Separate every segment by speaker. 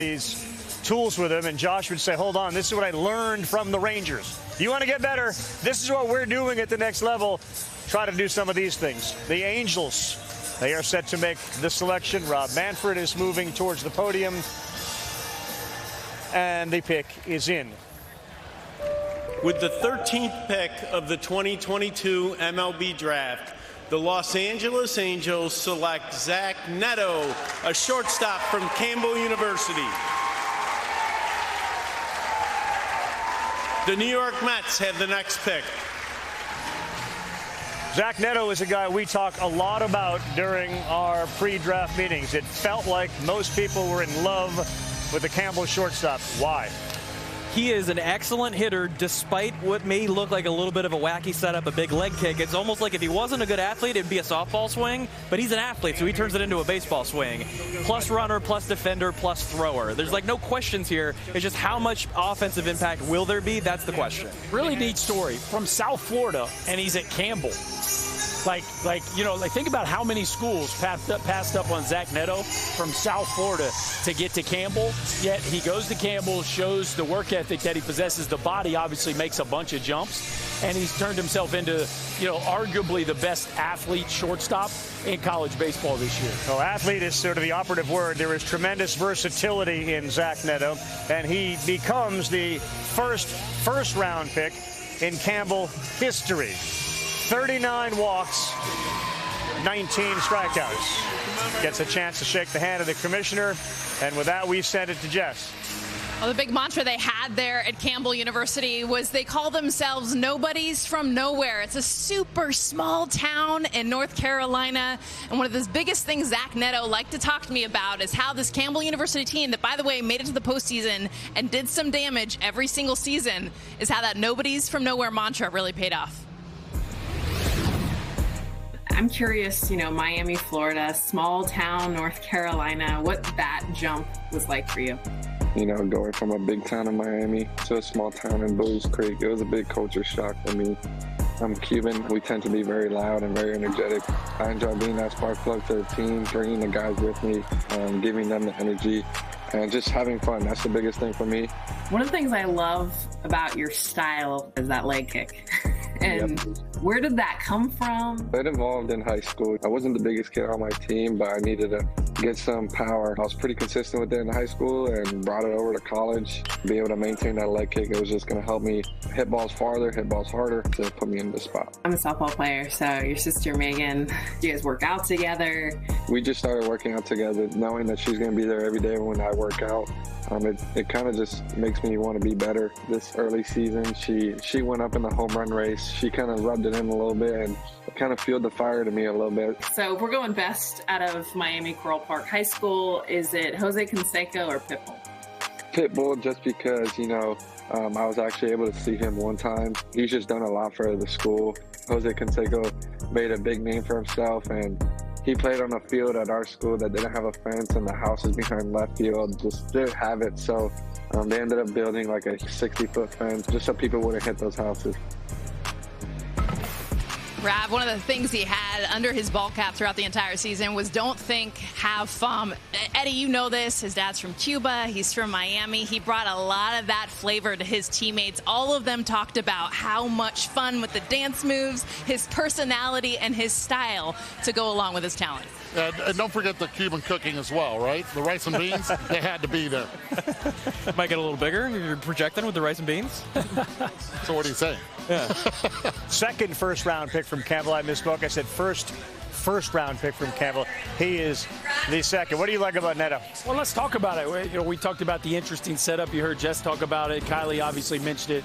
Speaker 1: these tools with him, and Josh would say, hold on, this is what I learned from the Rangers. You want to get better? This is what we're doing at the next level. Try to do some of these things. The Angels, they are set to make the selection. Rob Manfred is moving towards the podium, and the pick is in.
Speaker 2: With the 13th pick of the 2022 MLB Draft, the Los Angeles Angels select Zach Neto, a shortstop from Campbell University. The New York Mets have the next pick.
Speaker 1: Zach Neto is a guy we talk a lot about during our pre-draft meetings. It felt like most people were in love with the Campbell shortstop. Why?
Speaker 3: He is an excellent hitter despite what may look like a little bit of a wacky setup, a big leg kick. It's almost like if he wasn't a good athlete, it'd be a softball swing, but he's an athlete, so he turns it into a baseball swing. Plus runner, plus defender, plus thrower. There's like no questions here. It's just how much offensive impact will there be? That's the question.
Speaker 4: Really neat story. From South Florida, and he's at Campbell. Like think about how many schools passed up on Zach Neto from South Florida to get to Campbell. Yet he goes to Campbell, shows the work ethic that he possesses. The body obviously makes a bunch of jumps, and he's turned himself into, arguably the best athlete shortstop in college baseball this year.
Speaker 1: Well, athlete is sort of the operative word. There is tremendous versatility in Zach Neto, and he becomes the first round pick in Campbell history. 39 walks, 19 strikeouts. Gets a chance to shake the hand of the commissioner, and with that, we send it to Jess.
Speaker 5: Well, the big mantra they had there at Campbell University was they call themselves nobodies from nowhere. It's a super small town in North Carolina, and one of the biggest things Zach Neto liked to talk to me about is how this Campbell University team that, by the way, made it to the postseason and did some damage every single season, is how that nobodies from nowhere mantra really paid off.
Speaker 6: I'm curious, Miami, Florida, small town, North Carolina, what that jump was like for you.
Speaker 7: Going from a big town in Miami to a small town in Booze Creek, it was a big culture shock for me. I'm Cuban. We tend to be very loud and very energetic. I enjoy being that spark plug to the team, bringing the guys with me, giving them the energy, and just having fun. That's the biggest thing for me.
Speaker 6: One of the things I love about your style is that leg kick. And where did that come from?
Speaker 7: It evolved in high school. I wasn't the biggest kid on my team, but I needed to get some power. I was pretty consistent with it in high school and brought it over to college. Be able to maintain that leg kick, it was just going to help me hit balls farther, hit balls harder to put me in the spot.
Speaker 6: I'm a softball player, so your sister Megan, you guys work out together?
Speaker 7: We just started working out together, knowing that she's going to be there every day when I work out. It kind of just makes me want to be better. This early season, she went up in the home run race. She kind of rubbed it in a little bit, and it kind of fueled the fire to me a little bit.
Speaker 6: So if we're going best out of Miami Coral Park High School, is it Jose Canseco or Pitbull?
Speaker 7: Pitbull, just because, I was actually able to see him one time. He's just done a lot for the school. Jose Canseco made a big name for himself, and he played on a field at our school that didn't have a fence, and the houses behind left field just didn't have it. So they ended up building like a 60-foot fence just so people wouldn't hit those houses.
Speaker 5: Rav, one of the things he had under his ball cap throughout the entire season was don't think, have fun. Eddie, you know this. His dad's from Cuba. He's from Miami. He brought a lot of that flavor to his teammates. All of them talked about how much fun with the dance moves, his personality, and his style to go along with his talent.
Speaker 8: And don't forget the Cuban cooking as well, right? The rice and beans, they had to be there.
Speaker 3: Might get a little bigger. You're projecting with the rice and beans.
Speaker 8: So what are you saying?
Speaker 3: Yeah.
Speaker 1: Second first-round pick from Campbell. I misspoke. I said first-round pick from Campbell. He is the second. What do you like about Neto?
Speaker 4: Well, let's talk about it. We talked about the interesting setup. You heard Jess talk about it. Kylie obviously mentioned it.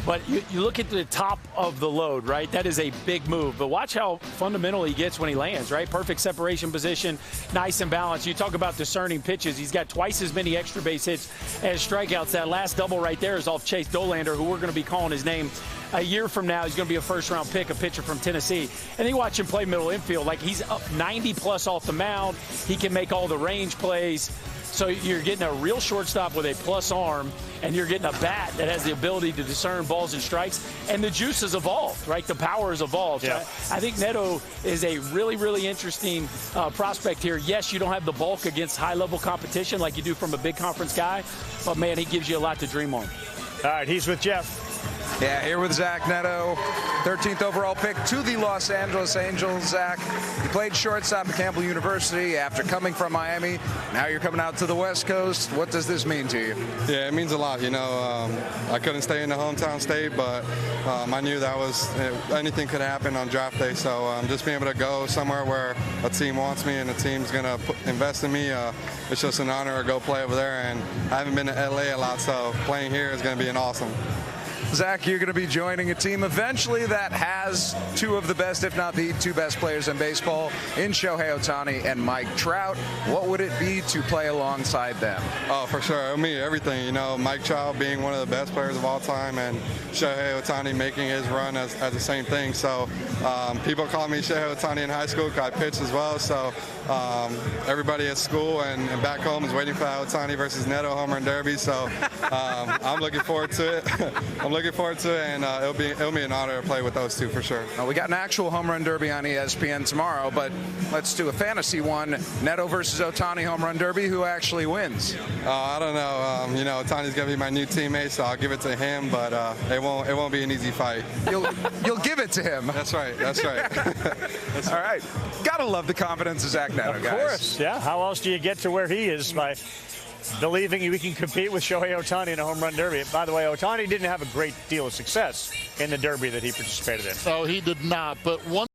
Speaker 4: But you look at the top of the load, right? That is a big move. But watch how fundamental he gets when he lands, right? Perfect separation position, nice and balanced. You talk about discerning pitches. He's got twice as many extra base hits as strikeouts. That last double right there is off Chase Dolander, who we're going to be calling his name a year from now. He's going to be a first-round pick, a pitcher from Tennessee. And then you watch him play middle infield. Like, he's up 90-plus off the mound. He can make all the range plays. So you're getting a real shortstop with a plus arm, and you're getting a bat that has the ability to discern balls and strikes. And the juice has evolved, right? The power has evolved.
Speaker 1: Yeah.
Speaker 4: So I think Neto is a really, really interesting prospect here. Yes, you don't have the bulk against high-level competition like you do from a big conference guy, but, man, he gives you a lot to dream on.
Speaker 1: All right, he's with Jeff.
Speaker 9: Yeah, here with Zach Neto, 13th overall pick to the Los Angeles Angels. Zach, you played shortstop at Campbell University after coming from Miami. Now you're coming out to the West Coast. What does this mean to you?
Speaker 10: Yeah, it means a lot. I couldn't stay in the hometown state, but I knew that anything could happen on draft day. So just being able to go somewhere where a team wants me and a team's going to invest in me, it's just an honor to go play over there. And I haven't been to LA a lot, so playing here is going to be an awesome.
Speaker 9: Zach, you're going to be joining a team eventually that has two of the best, if not the two best players in baseball, in Shohei Ohtani and Mike Trout. What would it be to play alongside them?
Speaker 10: Oh, for sure. I mean, everything. Mike Trout being one of the best players of all time and Shohei Ohtani making his run as the same thing. So people call me Shohei Ohtani in high school because I pitched as well. So everybody at school and back home is waiting for that Ohtani versus Neto home run derby. So I'm looking forward to it. And it'll be an honor to play with those two for sure.
Speaker 9: We got an actual home run derby on ESPN tomorrow, but let's do a fantasy one. Neto versus Ohtani home run derby. Who actually wins?
Speaker 10: I don't know. Ohtani's gonna be my new teammate, so I'll give it to him. But it won't be an easy fight.
Speaker 9: You'll give it to him.
Speaker 10: That's right.
Speaker 9: All right. Gotta love the confidence of Zach Neto, guys.
Speaker 1: Of course. Yeah. How else do you get to where he is by believing we can compete with Shohei Ohtani in a home run derby? By the way, Ohtani didn't have a great deal of success in the derby that he participated in.
Speaker 8: No, he did not. But one